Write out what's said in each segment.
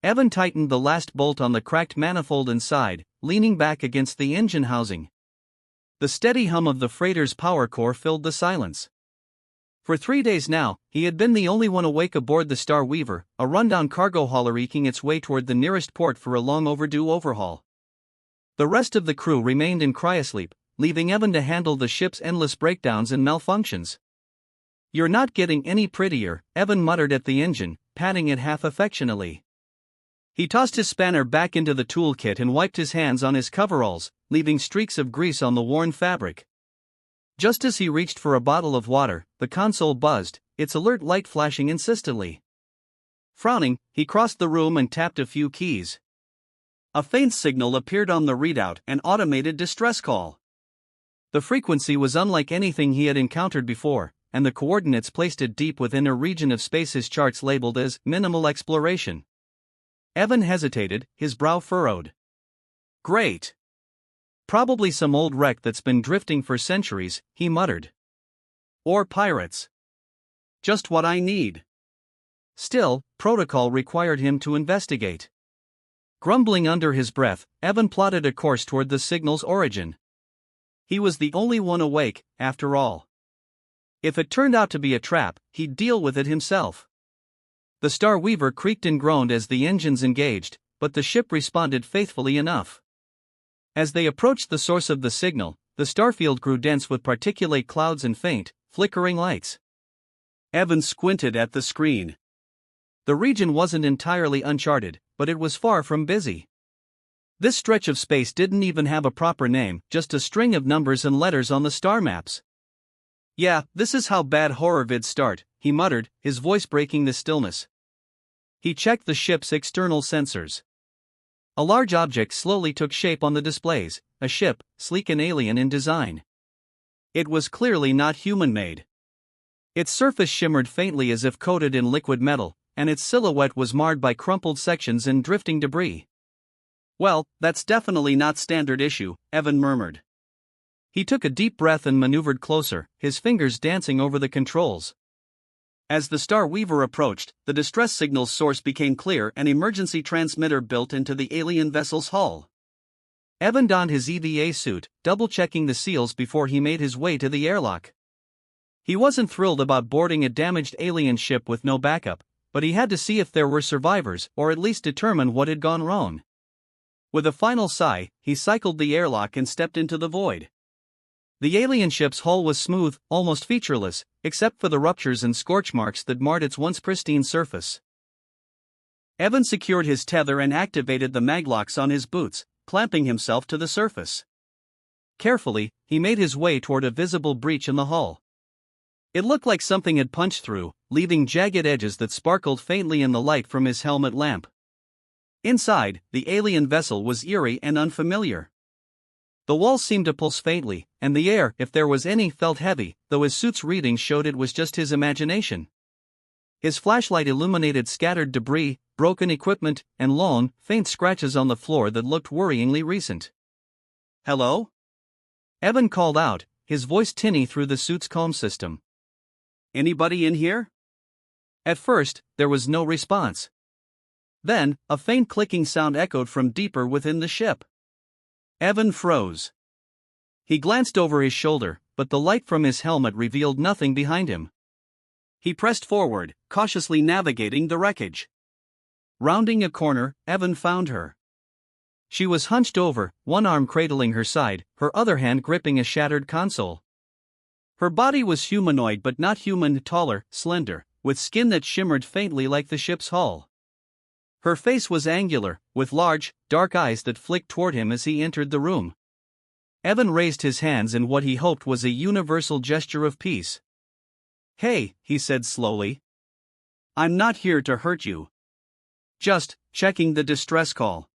Evan tightened the last bolt on the cracked manifold inside, leaning back against the engine housing. The steady hum of the freighter's power core filled the silence. For 3 days now, he had been the only one awake aboard the Star Weaver, a rundown cargo hauler eking its way toward the nearest port for a long overdue overhaul. The rest of the crew remained in cryosleep, leaving Evan to handle the ship's endless breakdowns and malfunctions. "You're not getting any prettier," Evan muttered at the engine, patting it half affectionately. He tossed his spanner back into the toolkit and wiped his hands on his coveralls, leaving streaks of grease on the worn fabric. Just as he reached for a bottle of water, the console buzzed, its alert light flashing insistently. Frowning, he crossed the room and tapped a few keys. A faint signal appeared on the readout, an automated distress call. The frequency was unlike anything he had encountered before, and the coordinates placed it deep within a region of space his charts labeled as minimal exploration. Evan hesitated, his brow furrowed. "Great. Probably some old wreck that's been drifting for centuries," he muttered. "Or pirates. Just what I need." Still, protocol required him to investigate. Grumbling under his breath, Evan plotted a course toward the signal's origin. He was the only one awake, after all. If it turned out to be a trap, he'd deal with it himself. The Star Weaver creaked and groaned as the engines engaged, but the ship responded faithfully enough. As they approached the source of the signal, the starfield grew dense with particulate clouds and faint, flickering lights. Evan squinted at the screen. The region wasn't entirely uncharted, but it was far from busy. This stretch of space didn't even have a proper name, just a string of numbers and letters on the star maps. "Yeah, this is how bad horror vids start," he muttered, his voice breaking the stillness. He checked the ship's external sensors. A large object slowly took shape on the displays, a ship, sleek and alien in design. It was clearly not human-made. Its surface shimmered faintly as if coated in liquid metal, and its silhouette was marred by crumpled sections and drifting debris. "Well, that's definitely not standard issue," Evan murmured. He took a deep breath and maneuvered closer, his fingers dancing over the controls. As the Star Weaver approached, the distress signal's source became clear, an emergency transmitter built into the alien vessel's hull. Evan donned his EVA suit, double-checking the seals before he made his way to the airlock. He wasn't thrilled about boarding a damaged alien ship with no backup, but he had to see if there were survivors, or at least determine what had gone wrong. With a final sigh, he cycled the airlock and stepped into the void. The alien ship's hull was smooth, almost featureless, except for the ruptures and scorch marks that marred its once pristine surface. Evan secured his tether and activated the maglocks on his boots, clamping himself to the surface. Carefully, he made his way toward a visible breach in the hull. It looked like something had punched through, leaving jagged edges that sparkled faintly in the light from his helmet lamp. Inside, the alien vessel was eerie and unfamiliar. The walls seemed to pulse faintly, and the air, if there was any, felt heavy, though his suit's readings showed it was just his imagination. His flashlight illuminated scattered debris, broken equipment, and long, faint scratches on the floor that looked worryingly recent. "Hello?" Evan called out, his voice tinny through the suit's comm system. "Anybody in here?" At first, there was no response. Then, a faint clicking sound echoed from deeper within the ship. Evan froze. He glanced over his shoulder, but the light from his helmet revealed nothing behind him. He pressed forward, cautiously navigating the wreckage. Rounding a corner, Evan found her. She was hunched over, one arm cradling her side, her other hand gripping a shattered console. Her body was humanoid but not human, taller, slender, with skin that shimmered faintly like the ship's hull. Her face was angular, with large, dark eyes that flicked toward him as he entered the room. Evan raised his hands in what he hoped was a universal gesture of peace. "Hey," he said slowly. "I'm not here to hurt you. Just checking the distress call."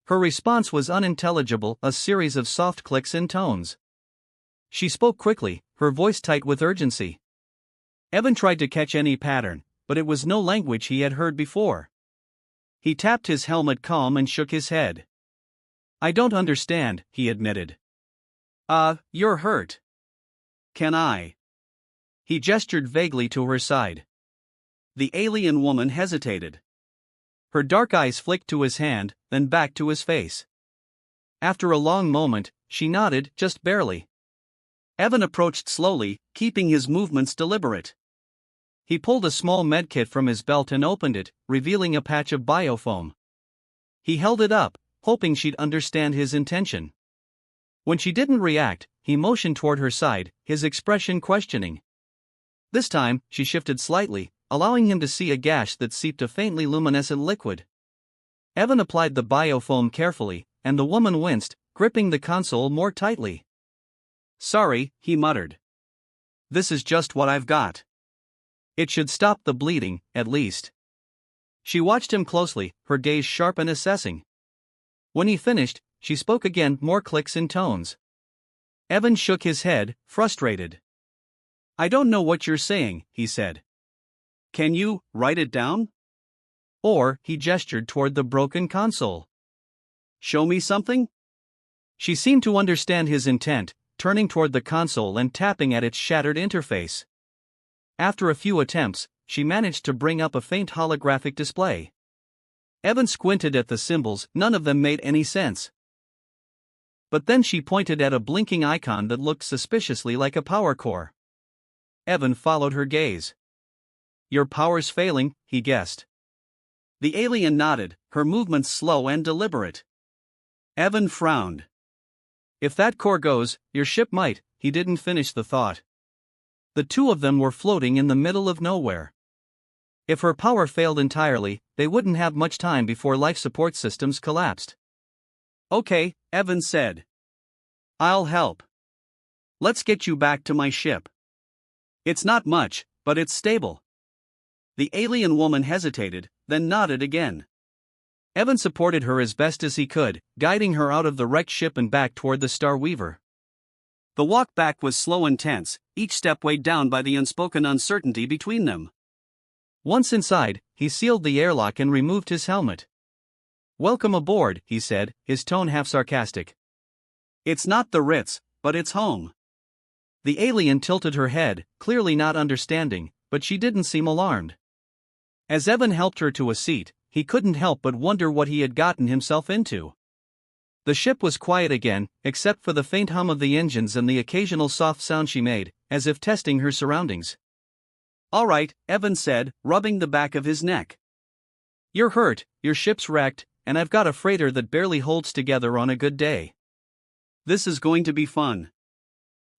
Her response was unintelligible, a series of soft clicks and tones. She spoke quickly, her voice tight with urgency. Evan tried to catch any pattern, but it was no language he had heard before. He tapped his helmet calm and shook his head. "I don't understand," he admitted. You're hurt. Can I?" He gestured vaguely to her side. The alien woman hesitated. Her dark eyes flicked to his hand, then back to his face. After a long moment, she nodded, just barely. Evan approached slowly, keeping his movements deliberate. He pulled a small medkit from his belt and opened it, revealing a patch of biofoam. He held it up, hoping she'd understand his intention. When she didn't react, he motioned toward her side, his expression questioning. This time, she shifted slightly, allowing him to see a gash that seeped a faintly luminescent liquid. Evan applied the biofoam carefully, and the woman winced, gripping the console more tightly. "Sorry," he muttered. "This is just what I've got. It should stop the bleeding, at least." She watched him closely, her gaze sharp and assessing. When he finished, she spoke again, more clicks and tones. Evan shook his head, frustrated. "I don't know what you're saying," he said. "Can you write it down?" Or, he gestured toward the broken console. "Show me something?" She seemed to understand his intent, turning toward the console and tapping at its shattered interface. After a few attempts, she managed to bring up a faint holographic display. Evan squinted at the symbols, none of them made any sense. But then she pointed at a blinking icon that looked suspiciously like a power core. Evan followed her gaze. "Your power's failing," he guessed. The alien nodded, her movements slow and deliberate. Evan frowned. "If that core goes, your ship might," he didn't finish the thought. The two of them were floating in the middle of nowhere. If her power failed entirely, they wouldn't have much time before life support systems collapsed. "Okay," Evan said. "I'll help. Let's get you back to my ship. It's not much, but it's stable." The alien woman hesitated, then nodded again. Evan supported her as best as he could, guiding her out of the wrecked ship and back toward the Star Weaver. The walk back was slow and tense, each step weighed down by the unspoken uncertainty between them. Once inside, he sealed the airlock and removed his helmet. "Welcome aboard," he said, his tone half sarcastic. "It's not the Ritz, but it's home." The alien tilted her head, clearly not understanding, but she didn't seem alarmed. As Evan helped her to a seat, he couldn't help but wonder what he had gotten himself into. The ship was quiet again, except for the faint hum of the engines and the occasional soft sound she made, as if testing her surroundings. "All right," Evan said, rubbing the back of his neck. "You're hurt, your ship's wrecked, and I've got a freighter that barely holds together on a good day. This is going to be fun."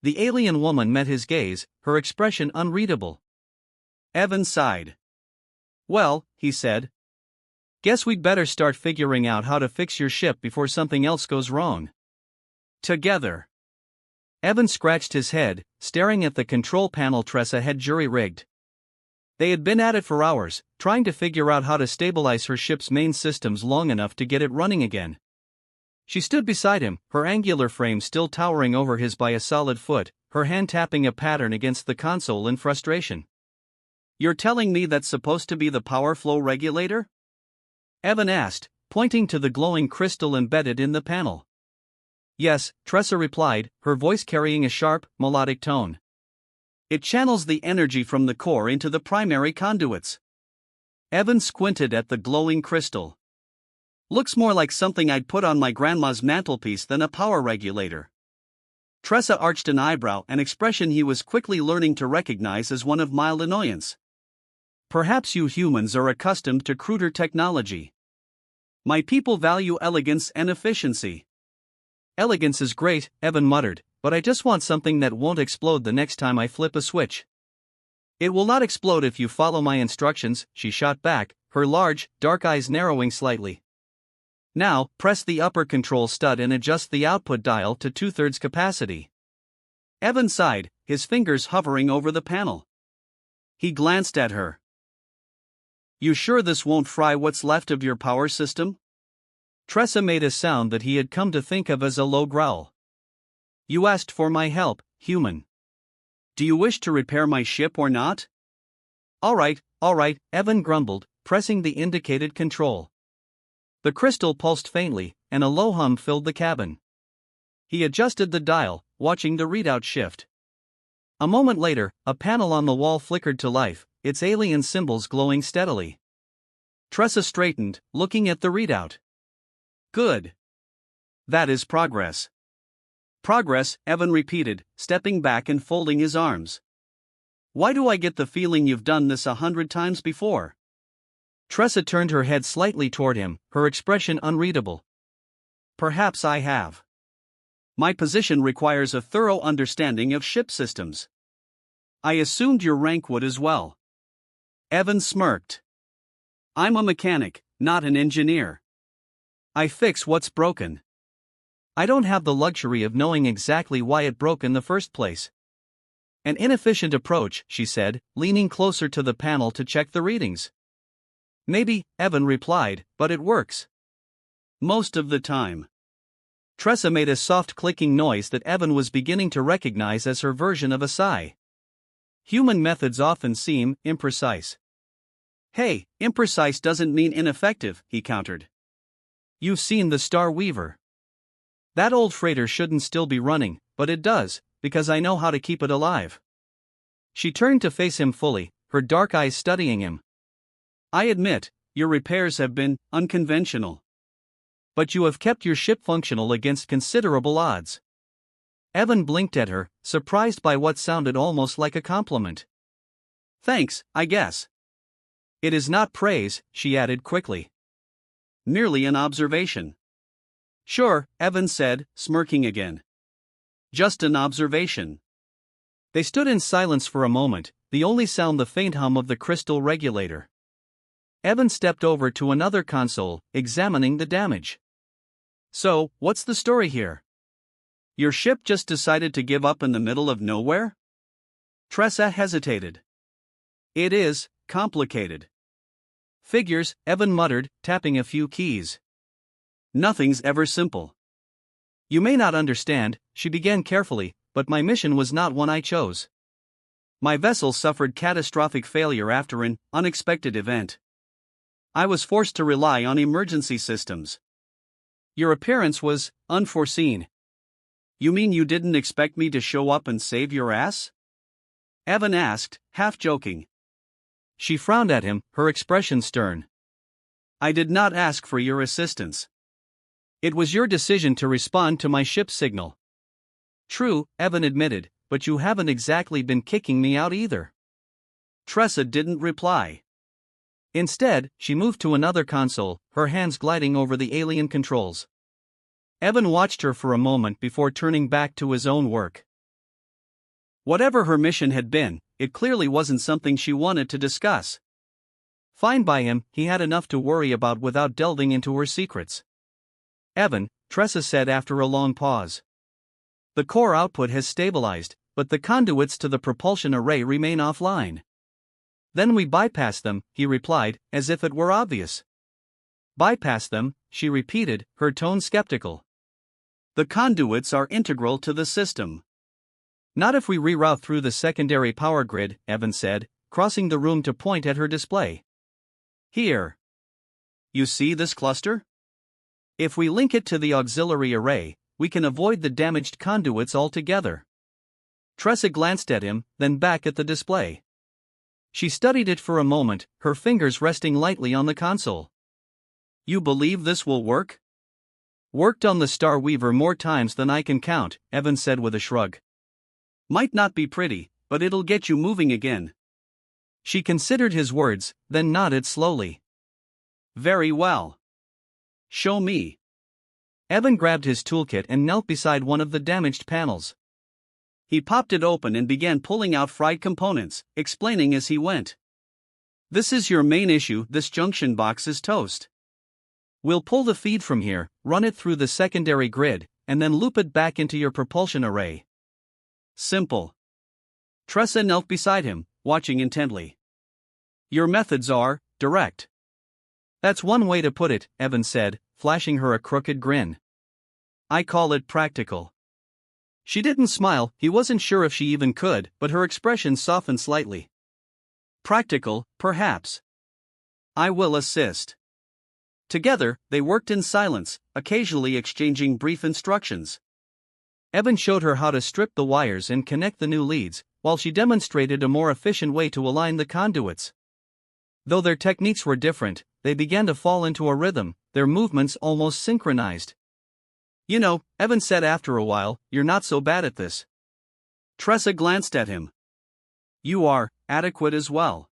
The alien woman met his gaze, her expression unreadable. Evan sighed. "Well," he said, "guess we'd better start figuring out how to fix your ship before something else goes wrong. Together." Evan scratched his head, staring at the control panel Tressa had jury-rigged. They had been at it for hours, trying to figure out how to stabilize her ship's main systems long enough to get it running again. She stood beside him, her angular frame still towering over his by a solid foot, her hand tapping a pattern against the console in frustration. "You're telling me that's supposed to be the power flow regulator?" Evan asked, pointing to the glowing crystal embedded in the panel. "Yes," Tressa replied, her voice carrying a sharp, melodic tone. "It channels the energy from the core into the primary conduits." Evan squinted at the glowing crystal. "Looks more like something I'd put on my grandma's mantelpiece than a power regulator." Tressa arched an eyebrow, an expression he was quickly learning to recognize as one of mild annoyance. "Perhaps you humans are accustomed to cruder technology. My people value elegance and efficiency." "Elegance is great," Evan muttered, "but I just want something that won't explode the next time I flip a switch." "It will not explode if you follow my instructions," she shot back, her large, dark eyes narrowing slightly. "Now, press the upper control stud and adjust the output dial to 2/3 capacity." Evan sighed, his fingers hovering over the panel. He glanced at her. "You sure this won't fry what's left of your power system?" Tressa made a sound that he had come to think of as a low growl. "You asked for my help, human. Do you wish to repair my ship or not?" All right, Evan grumbled, pressing the indicated control. The crystal pulsed faintly, and a low hum filled the cabin. He adjusted the dial, watching the readout shift. A moment later, a panel on the wall flickered to life, its alien symbols glowing steadily. Tressa straightened, looking at the readout. Good. That is progress. Progress, Evan repeated, stepping back and folding his arms. Why do I get the feeling you've done this 100 times before? Tressa turned her head slightly toward him, her expression unreadable. Perhaps I have. My position requires a thorough understanding of ship systems. I assumed your rank would as well. Evan smirked. I'm a mechanic, not an engineer. I fix what's broken. I don't have the luxury of knowing exactly why it broke in the first place. An inefficient approach, she said, leaning closer to the panel to check the readings. Maybe, Evan replied, but it works. Most of the time. Tressa made a soft clicking noise that Evan was beginning to recognize as her version of a sigh. Human methods often seem imprecise. Hey, imprecise doesn't mean ineffective, he countered. You've seen the Star Weaver. That old freighter shouldn't still be running, but it does, because I know how to keep it alive. She turned to face him fully, her dark eyes studying him. I admit, your repairs have been unconventional. But you have kept your ship functional against considerable odds. Evan blinked at her, surprised by what sounded almost like a compliment. Thanks, I guess. It is not praise, she added quickly. Merely an observation. Sure, Evan said, smirking again. Just an observation. They stood in silence for a moment, the only sound the faint hum of the crystal regulator. Evan stepped over to another console, examining the damage. So, what's the story here? Your ship just decided to give up in the middle of nowhere? Tressa hesitated. It is complicated. Figures, Evan muttered, tapping a few keys. Nothing's ever simple. You may not understand, she began carefully, but my mission was not one I chose. My vessel suffered catastrophic failure after an unexpected event. I was forced to rely on emergency systems. Your appearance was unforeseen. You mean you didn't expect me to show up and save your ass? Evan asked, half joking. She frowned at him, her expression stern. I did not ask for your assistance. It was your decision to respond to my ship's signal. True, Evan admitted, but you haven't exactly been kicking me out either. Tressa didn't reply. Instead, she moved to another console, her hands gliding over the alien controls. Evan watched her for a moment before turning back to his own work. Whatever her mission had been, it clearly wasn't something she wanted to discuss. Fine by him, he had enough to worry about without delving into her secrets. Evan, Tressa said after a long pause. The core output has stabilized, but the conduits to the propulsion array remain offline. Then we bypass them, he replied, as if it were obvious. Bypass them, she repeated, her tone skeptical. The conduits are integral to the system. Not if we reroute through the secondary power grid, Evan said, crossing the room to point at her display. Here. You see this cluster? If we link it to the auxiliary array, we can avoid the damaged conduits altogether. Tressa glanced at him, then back at the display. She studied it for a moment, her fingers resting lightly on the console. You believe this will work? Worked on the Star Weaver more times than I can count, Evan said with a shrug. Might not be pretty, but it'll get you moving again. She considered his words, then nodded slowly. Very well. Show me. Evan grabbed his toolkit and knelt beside one of the damaged panels. He popped it open and began pulling out fried components, explaining as he went. This is your main issue, this junction box is toast. We'll pull the feed from here, run it through the secondary grid, and then loop it back into your propulsion array. Simple. Tressa knelt beside him, watching intently. Your methods are direct. That's one way to put it, Evan said, flashing her a crooked grin. I call it practical. She didn't smile, he wasn't sure if she even could, but her expression softened slightly. Practical, perhaps. I will assist. Together, they worked in silence, occasionally exchanging brief instructions. Evan showed her how to strip the wires and connect the new leads, while she demonstrated a more efficient way to align the conduits. Though their techniques were different, they began to fall into a rhythm, their movements almost synchronized. "You know," Evan said after a while, "you're not so bad at this." Tressa glanced at him. "You are adequate as well."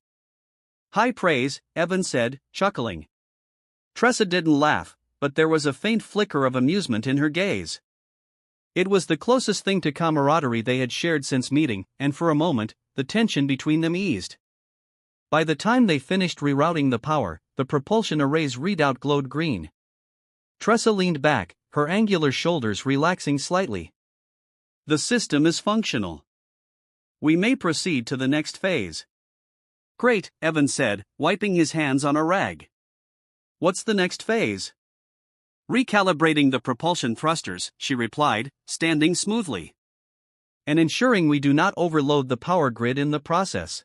"High praise," Evan said, chuckling. Tressa didn't laugh, but there was a faint flicker of amusement in her gaze. It was the closest thing to camaraderie they had shared since meeting, and for a moment, the tension between them eased. By the time they finished rerouting the power, the propulsion array's readout glowed green. Tressa leaned back, her angular shoulders relaxing slightly. "The system is functional. We may proceed to the next phase." "Great," Evan said, wiping his hands on a rag. "What's the next phase?" "Recalibrating the propulsion thrusters," she replied, standing smoothly. "And ensuring we do not overload the power grid in the process."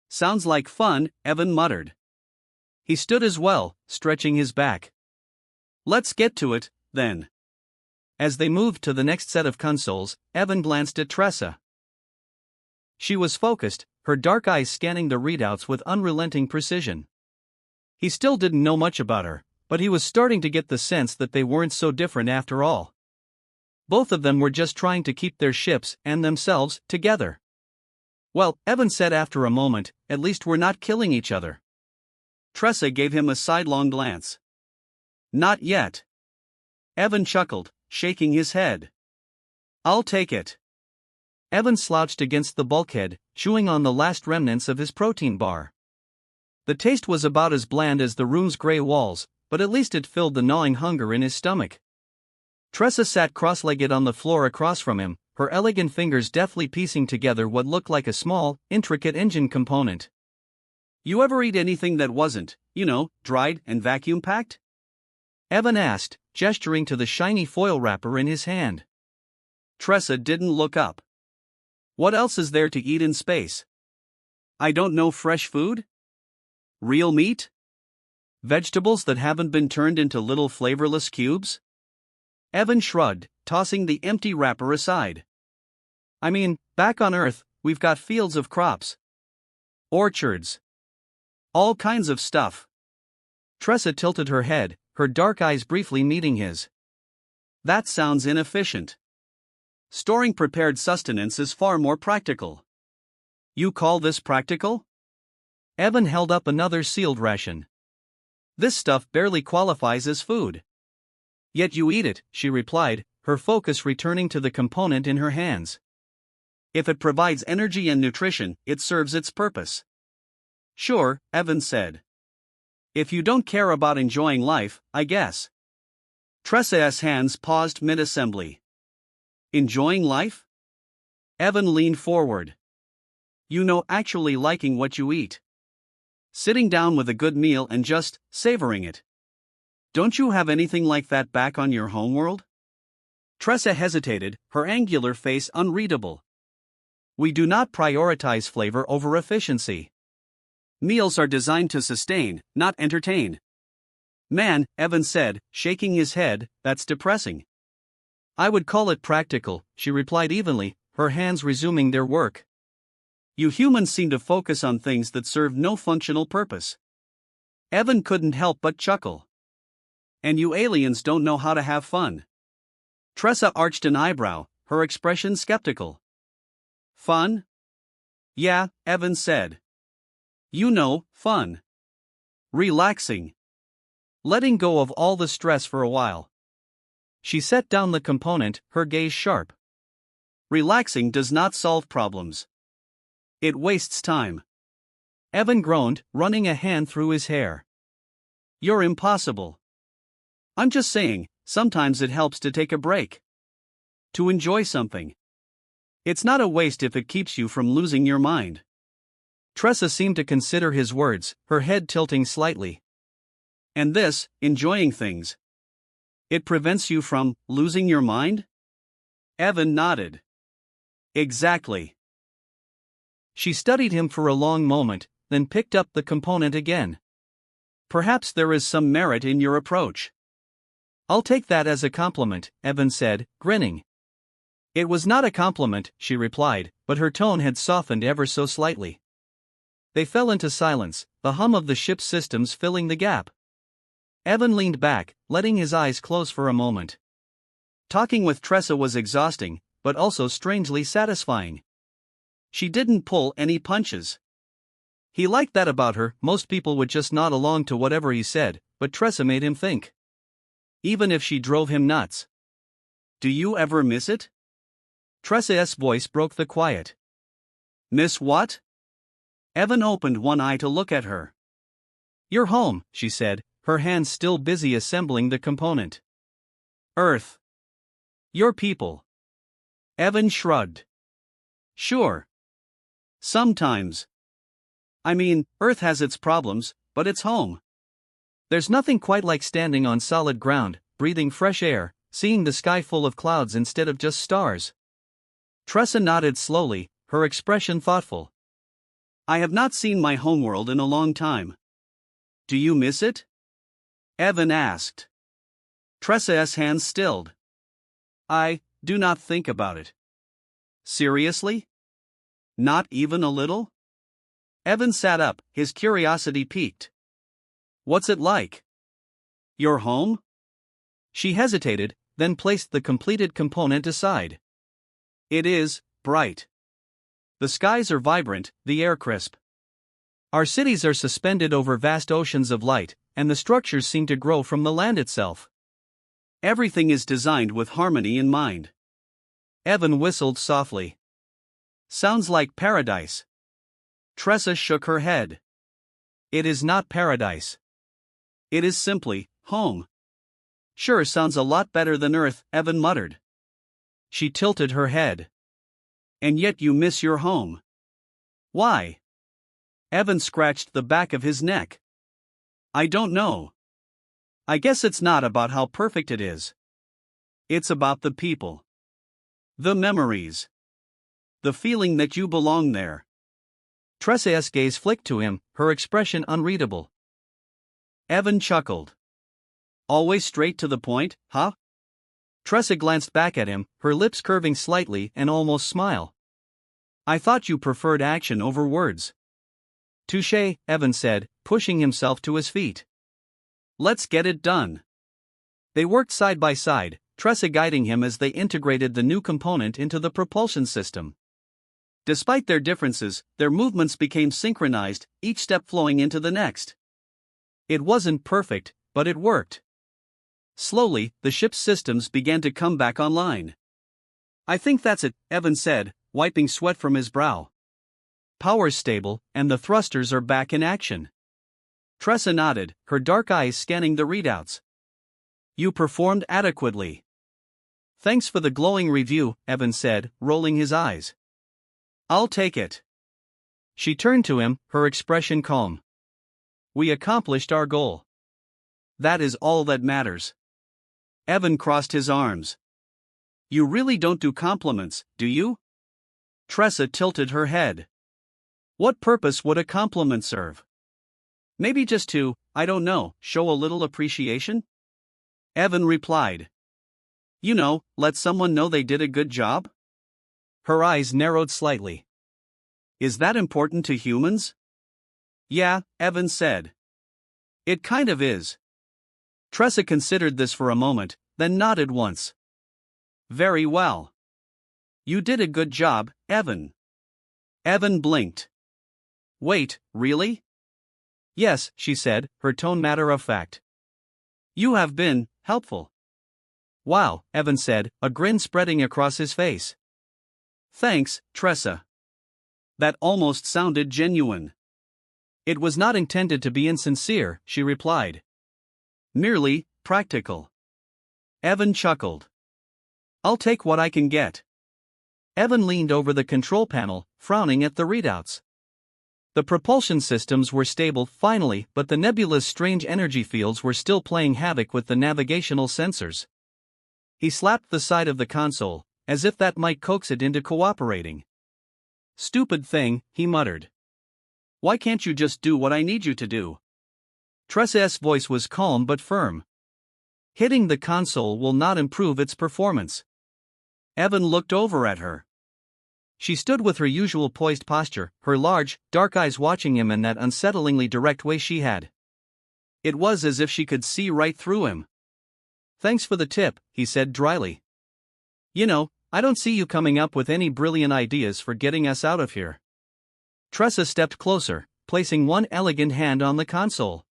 "Sounds like fun," Evan muttered. He stood as well, stretching his back. "Let's get to it, then." As they moved to the next set of consoles, Evan glanced at Tressa. She was focused, her dark eyes scanning the readouts with unrelenting precision. He still didn't know much about her, but he was starting to get the sense that they weren't so different after all. Both of them were just trying to keep their ships and themselves together. "Well," Evan said after a moment, "at least we're not killing each other." Tressa gave him a sidelong glance. "Not yet." Evan chuckled, shaking his head. "I'll take it." Evan slouched against the bulkhead, chewing on the last remnants of his protein bar. The taste was about as bland as the room's gray walls, but at least it filled the gnawing hunger in his stomach. Tressa sat cross-legged on the floor across from him, her elegant fingers deftly piecing together what looked like a small, intricate engine component. "You ever eat anything that wasn't, dried and vacuum-packed?" Evan asked, gesturing to the shiny foil wrapper in his hand. Tressa didn't look up. "What else is there to eat in space?" "I don't know. Fresh food? Real meat? Vegetables that haven't been turned into little flavorless cubes?" Evan shrugged, tossing the empty wrapper aside. "I mean, back on Earth, we've got fields of crops. Orchards. All kinds of stuff." Tressa tilted her head, her dark eyes briefly meeting his. "That sounds inefficient. Storing prepared sustenance is far more practical." "You call this practical?" Evan held up another sealed ration. "This stuff barely qualifies as food." "Yet you eat it," she replied, her focus returning to the component in her hands. "If it provides energy and nutrition, it serves its purpose." "Sure," Evan said. "If you don't care about enjoying life, I guess." Tressa's hands paused mid-assembly. "Enjoying life?" Evan leaned forward. Actually liking what you eat. Sitting down with a good meal and just savoring it. Don't you have anything like that back on your homeworld?" Tressa hesitated, her angular face unreadable. "We do not prioritize flavor over efficiency. Meals are designed to sustain, not entertain." "Man," Evan said, shaking his head, "that's depressing." "I would call it practical," she replied evenly, her hands resuming their work. "You humans seem to focus on things that serve no functional purpose." Evan couldn't help but chuckle. "And you aliens don't know how to have fun." Tressa arched an eyebrow, her expression skeptical. "Fun?" "Yeah," Evan said. Fun. Relaxing. Letting go of all the stress for a while." She set down the component, her gaze sharp. "Relaxing does not solve problems. It wastes time." Evan groaned, running a hand through his hair. "You're impossible." "I'm just saying, sometimes it helps to take a break. To enjoy something. It's not a waste if it keeps you from losing your mind." Tressa seemed to consider his words, her head tilting slightly. "And this, enjoying things. It prevents you from losing your mind?" Evan nodded. "Exactly." She studied him for a long moment, then picked up the component again. "Perhaps there is some merit in your approach." "I'll take that as a compliment," Evan said, grinning. It was not a compliment, she replied, but her tone had softened ever so slightly. They fell into silence, the hum of the ship's systems filling the gap. Evan leaned back, letting his eyes close for a moment. Talking with Tressa was exhausting, but also strangely satisfying. She didn't pull any punches. He liked that about her. Most people would just nod along to whatever he said, but Tressa made him think. Even if she drove him nuts. Do you ever miss it? Tressa's voice broke the quiet. Miss what? Evan opened one eye to look at her. You're home, she said, her hands still busy assembling the component. Earth. Your people. Evan shrugged. Sure. Sometimes. I mean, Earth has its problems, but it's home. There's nothing quite like standing on solid ground, breathing fresh air, seeing the sky full of clouds instead of just stars. Tressa nodded slowly, her expression thoughtful. I have not seen my homeworld in a long time. Do you miss it? Evan asked. Tressa's hands stilled. I do not think about it. Seriously? Not even a little? Evan sat up, his curiosity piqued. What's it like? Your home? She hesitated, then placed the completed component aside. It is bright. The skies are vibrant, the air crisp. Our cities are suspended over vast oceans of light, and the structures seem to grow from the land itself. Everything is designed with harmony in mind. Evan whistled softly. Sounds like paradise. Tressa shook her head. It is not paradise. It is simply home. Sure sounds a lot better than Earth, Evan muttered. She tilted her head. And yet you miss your home. Why? Evan scratched the back of his neck. I don't know. I guess it's not about how perfect it is. It's about the people. The memories. The feeling that you belong there. Tressa's gaze flicked to him, her expression unreadable. Evan chuckled. Always straight to the point, huh? Tressa glanced back at him, her lips curving slightly and almost smile. I thought you preferred action over words. Touché, Evan said, pushing himself to his feet. Let's get it done. They worked side by side, Tressa guiding him as they integrated the new component into the propulsion system. Despite their differences, their movements became synchronized, each step flowing into the next. It wasn't perfect, but it worked. Slowly, the ship's systems began to come back online. I think that's it, Evan said, wiping sweat from his brow. Power's stable, and the thrusters are back in action. Tressa nodded, her dark eyes scanning the readouts. You performed adequately. Thanks for the glowing review, Evan said, rolling his eyes. I'll take it. She turned to him, her expression calm. We accomplished our goal. That is all that matters. Evan crossed his arms. You really don't do compliments, do you? Tressa tilted her head. What purpose would a compliment serve? Maybe just to, I don't know, show a little appreciation? Evan replied. You know, let someone know they did a good job? Her eyes narrowed slightly. Is that important to humans? Yeah, Evan said. It kind of is. Tressa considered this for a moment, then nodded once. Very well. You did a good job, Evan. Evan blinked. Wait, really? Yes, she said, her tone matter of fact. You have been helpful. Wow, Evan said, a grin spreading across his face. Thanks, Tressa. That almost sounded genuine. It was not intended to be insincere, she replied. Merely practical. Evan chuckled. I'll take what I can get. Evan leaned over the control panel, frowning at the readouts. The propulsion systems were stable finally, but the nebula's strange energy fields were still playing havoc with the navigational sensors. He slapped the side of the console, as if that might coax it into cooperating. Stupid thing, he muttered. Why can't you just do what I need you to do? Tressa's voice was calm but firm. Hitting the console will not improve its performance. Evan looked over at her. She stood with her usual poised posture, her large, dark eyes watching him in that unsettlingly direct way she had. It was as if she could see right through him. "Thanks for the tip," he said dryly. "You know, I don't see you coming up with any brilliant ideas for getting us out of here." Tressa stepped closer, placing one elegant hand on the console.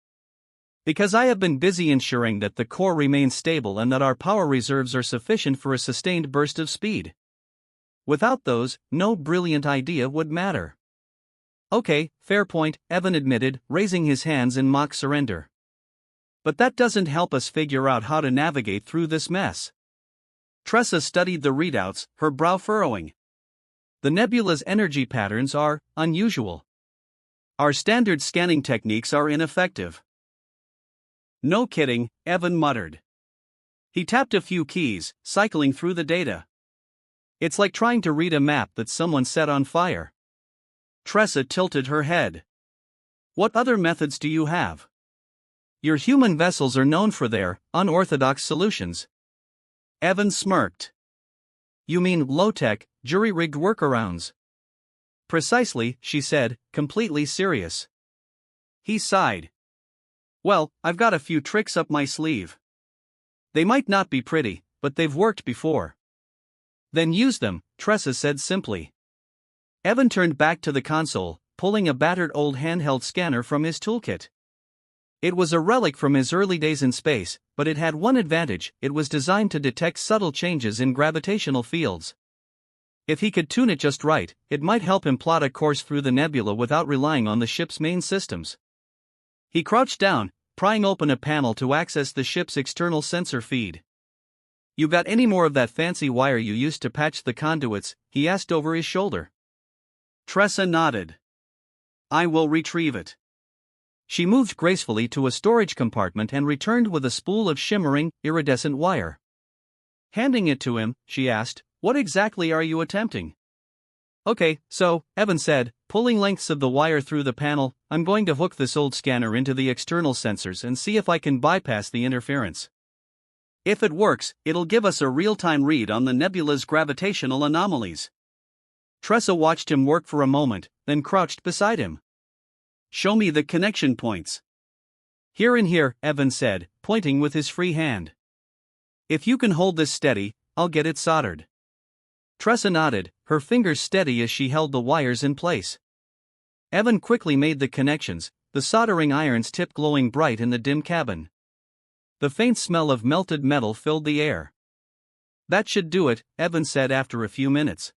"Because I have been busy ensuring that the core remains stable and that our power reserves are sufficient for a sustained burst of speed. Without those, no brilliant idea would matter." "Okay, fair point," Evan admitted, raising his hands in mock surrender. "But that doesn't help us figure out how to navigate through this mess." Tressa studied the readouts, her brow furrowing. "The nebula's energy patterns are unusual. Our standard scanning techniques are ineffective." "No kidding," Evan muttered. He tapped a few keys, cycling through the data. "It's like trying to read a map that someone set on fire." Tressa tilted her head. "What other methods do you have? Your human vessels are known for their unorthodox solutions." Evan smirked. "You mean low-tech, jury-rigged workarounds?" "Precisely," she said, completely serious. He sighed. "Well, I've got a few tricks up my sleeve. They might not be pretty, but they've worked before." "Then use them," Tressa said simply. Evan turned back to the console, pulling a battered old handheld scanner from his toolkit. It was a relic from his early days in space, but it had one advantage: it was designed to detect subtle changes in gravitational fields. If he could tune it just right, it might help him plot a course through the nebula without relying on the ship's main systems. He crouched down, prying open a panel to access the ship's external sensor feed. "You got any more of that fancy wire you used to patch the conduits?" he asked over his shoulder. Tressa nodded. "I will retrieve it." She moved gracefully to a storage compartment and returned with a spool of shimmering, iridescent wire. Handing it to him, she asked, "What exactly are you attempting?" "Okay, so," Evan said, pulling lengths of the wire through the panel, "I'm going to hook this old scanner into the external sensors and see if I can bypass the interference. If it works, it'll give us a real-time read on the nebula's gravitational anomalies." Tressa watched him work for a moment, then crouched beside him. "Show me the connection points." "Here and here," Evan said, pointing with his free hand. "If you can hold this steady, I'll get it soldered." Tressa nodded, her fingers steady as she held the wires in place. Evan quickly made the connections, the soldering iron's tip glowing bright in the dim cabin. The faint smell of melted metal filled the air. "That should do it," Evan said after a few minutes.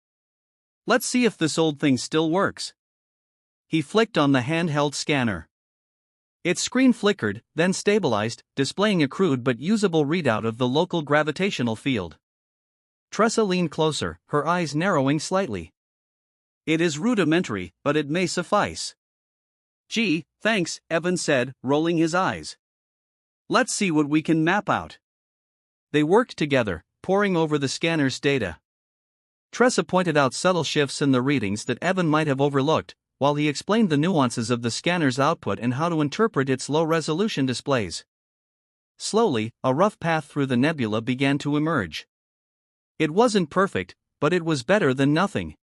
"Let's see if this old thing still works." He flicked on the handheld scanner. Its screen flickered, then stabilized, displaying a crude but usable readout of the local gravitational field. Tressa leaned closer, her eyes narrowing slightly. "It is rudimentary, but it may suffice." "Gee, thanks," Evan said, rolling his eyes. "Let's see what we can map out." They worked together, poring over the scanner's data. Tressa pointed out subtle shifts in the readings that Evan might have overlooked, while he explained the nuances of the scanner's output and how to interpret its low-resolution displays. Slowly, a rough path through the nebula began to emerge. It wasn't perfect, but it was better than nothing.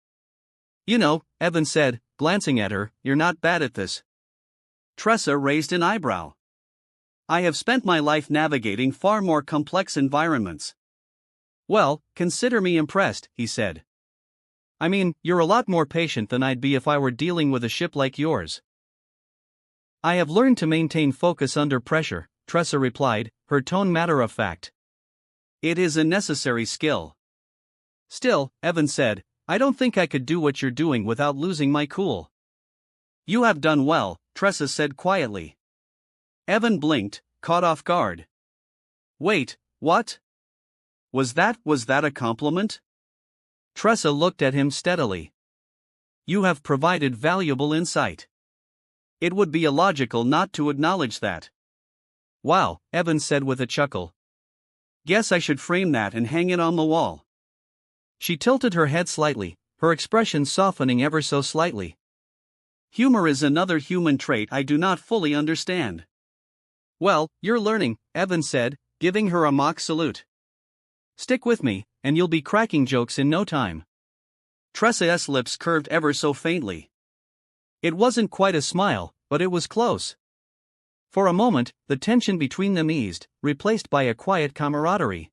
"You know," Evan said, glancing at her, "you're not bad at this." Tressa raised an eyebrow. "I have spent my life navigating far more complex environments." "Well, consider me impressed," he said. "I mean, you're a lot more patient than I'd be if I were dealing with a ship like yours." "I have learned to maintain focus under pressure," Tressa replied, her tone matter-of-fact. "It is a necessary skill." "Still," Evan said, "I don't think I could do what you're doing without losing my cool." "You have done well," Tressa said quietly. Evan blinked, caught off guard. "Wait, what? Was that a compliment?" Tressa looked at him steadily. "You have provided valuable insight. It would be illogical not to acknowledge that." "Wow," Evan said with a chuckle. "Guess I should frame that and hang it on the wall." She tilted her head slightly, her expression softening ever so slightly. "Humor is another human trait I do not fully understand." "Well, you're learning," Evan said, giving her a mock salute. "Stick with me, and you'll be cracking jokes in no time." Tressa's lips curved ever so faintly. It wasn't quite a smile, but it was close. For a moment, the tension between them eased, replaced by a quiet camaraderie.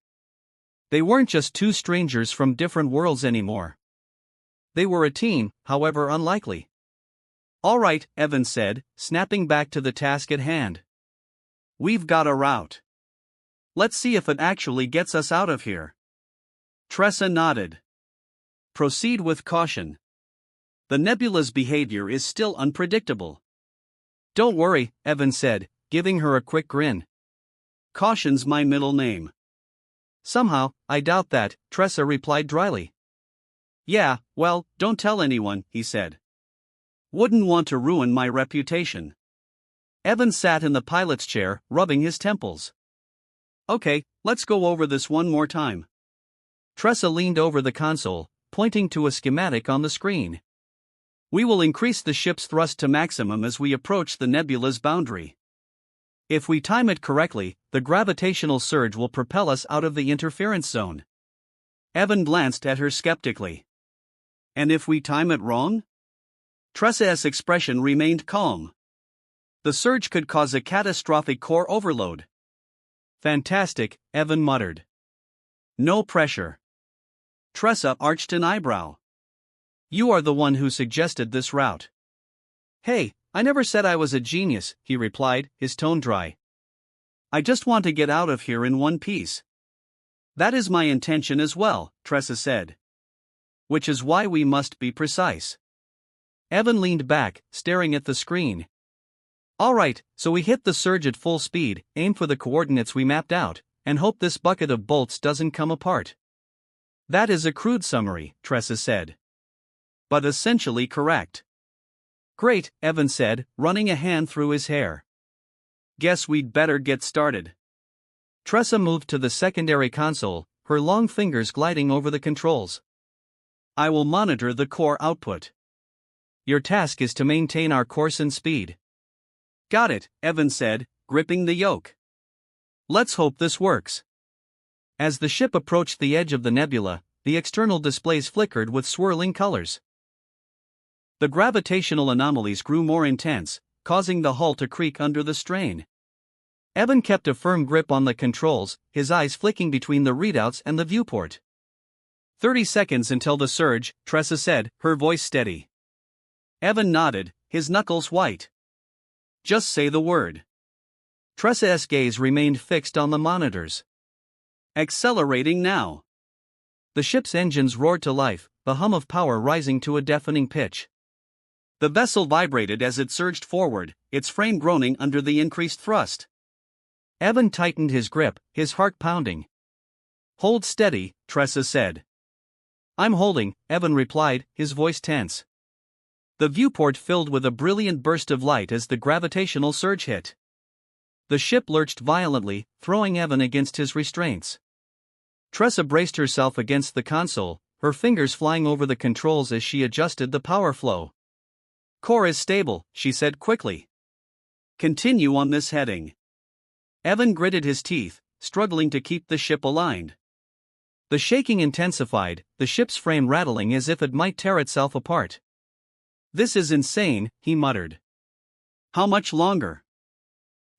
They weren't just two strangers from different worlds anymore. They were a team, however unlikely. "All right," Evan said, snapping back to the task at hand. "We've got a route. Let's see if it actually gets us out of here." Tressa nodded. "Proceed with caution. The nebula's behavior is still unpredictable." "Don't worry," Evan said, giving her a quick grin. "Caution's my middle name." "Somehow, I doubt that," Tressa replied dryly. "Yeah, well, don't tell anyone," he said. "Wouldn't want to ruin my reputation." Evan sat in the pilot's chair, rubbing his temples. "Okay, let's go over this one more time." Tressa leaned over the console, pointing to a schematic on the screen. "We will increase the ship's thrust to maximum as we approach the nebula's boundary. If we time it correctly, the gravitational surge will propel us out of the interference zone." Evan glanced at her skeptically. "And if we time it wrong?" Tressa's expression remained calm. "The surge could cause a catastrophic core overload." "Fantastic," Evan muttered. "No pressure." Tressa arched an eyebrow. "You are the one who suggested this route." "Hey, I never said I was a genius," he replied, his tone dry. "I just want to get out of here in one piece." "That is my intention as well," Tressa said. "Which is why we must be precise." Evan leaned back, staring at the screen. "All right, so we hit the surge at full speed, aim for the coordinates we mapped out, and hope this bucket of bolts doesn't come apart." "That is a crude summary," Tressa said. "But essentially correct." "Great," Evan said, running a hand through his hair. "Guess we'd better get started." Tressa moved to the secondary console, her long fingers gliding over the controls. "I will monitor the core output. Your task is to maintain our course and speed." "Got it," Evan said, gripping the yoke. "Let's hope this works." As the ship approached the edge of the nebula, the external displays flickered with swirling colors. The gravitational anomalies grew more intense, causing the hull to creak under the strain. Evan kept a firm grip on the controls, his eyes flicking between the readouts and the viewport. 30 seconds until the surge," Tressa said, her voice steady. Evan nodded, his knuckles white. "Just say the word." Tressa's gaze remained fixed on the monitors. "Accelerating now." The ship's engines roared to life, the hum of power rising to a deafening pitch. The vessel vibrated as it surged forward, its frame groaning under the increased thrust. Evan tightened his grip, his heart pounding. "Hold steady," Tressa said. "I'm holding," Evan replied, his voice tense. The viewport filled with a brilliant burst of light as the gravitational surge hit. The ship lurched violently, throwing Evan against his restraints. Tressa braced herself against the console, her fingers flying over the controls as she adjusted the power flow. "Core is stable," she said quickly. "Continue on this heading." Evan gritted his teeth, struggling to keep the ship aligned. The shaking intensified, the ship's frame rattling as if it might tear itself apart. "This is insane," he muttered. "How much longer?"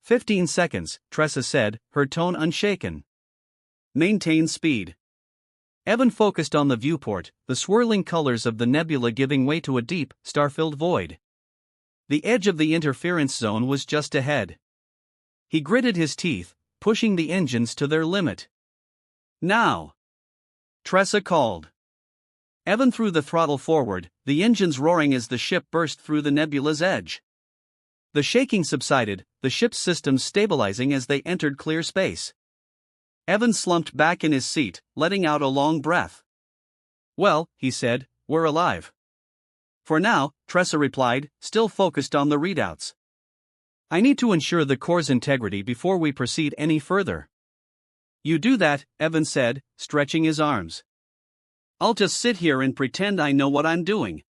15 seconds, Tressa said, her tone unshaken. "Maintain speed." Evan focused on the viewport, the swirling colors of the nebula giving way to a deep, star-filled void. The edge of the interference zone was just ahead. He gritted his teeth, pushing the engines to their limit. "Now!" Tressa called. Evan threw the throttle forward, the engines roaring as the ship burst through the nebula's edge. The shaking subsided, the ship's systems stabilizing as they entered clear space. Evan slumped back in his seat, letting out a long breath. "Well," he said, "we're alive." "For now," Tressa replied, still focused on the readouts. "I need to ensure the core's integrity before we proceed any further." "You do that," Evan said, stretching his arms. "I'll just sit here and pretend I know what I'm doing."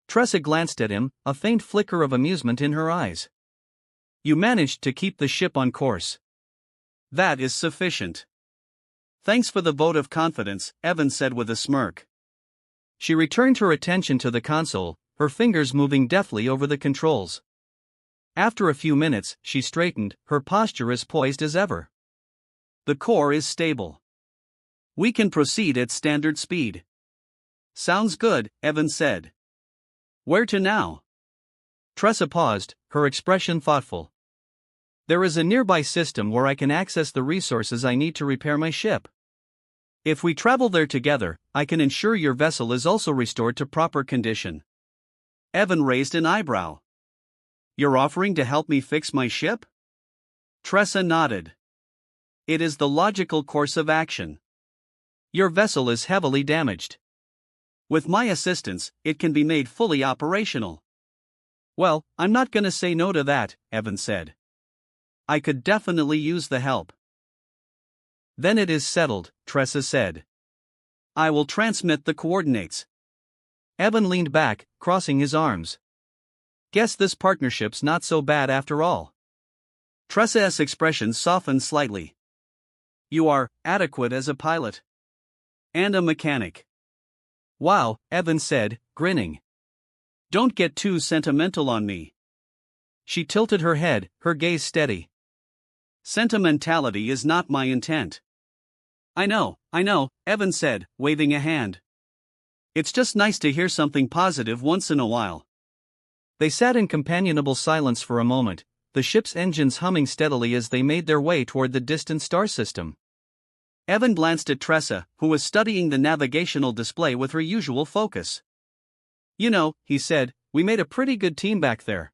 Tressa glanced at him, a faint flicker of amusement in her eyes. "You managed to keep the ship on course. That is sufficient." "Thanks for the vote of confidence," Evan said with a smirk. She returned her attention to the console, her fingers moving deftly over the controls. After a few minutes, she straightened, her posture as poised as ever. The core is stable. We can proceed at standard speed. Sounds good, Evan said. Where to now? Tressa paused, her expression thoughtful. There is a nearby system where I can access the resources I need to repair my ship. If we travel there together, I can ensure your vessel is also restored to proper condition. Evan raised an eyebrow. You're offering to help me fix my ship? Tressa nodded. It is the logical course of action. Your vessel is heavily damaged. With my assistance, it can be made fully operational. Well, I'm not gonna say no to that, Evan said. I could definitely use the help. Then it is settled, Tressa said. I will transmit the coordinates. Evan leaned back, crossing his arms. Guess this partnership's not so bad after all. Tressa's expression softened slightly. You are adequate as a pilot. And a mechanic. Wow, Evan said, grinning. Don't get too sentimental on me. She tilted her head, her gaze steady. Sentimentality is not my intent. I know, Evan said, waving a hand. It's just nice to hear something positive once in a while. They sat in companionable silence for a moment, the ship's engines humming steadily as they made their way toward the distant star system. Evan glanced at Tressa, who was studying the navigational display with her usual focus. You know, he said, we made a pretty good team back there.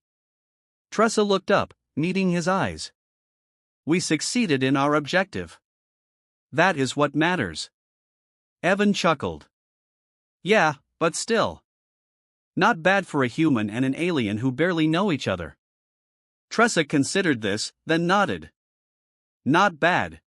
Tressa looked up, meeting his eyes. We succeeded in our objective. That is what matters. Evan chuckled. Yeah, but still. Not bad for a human and an alien who barely know each other. Tressa considered this, then nodded. Not bad.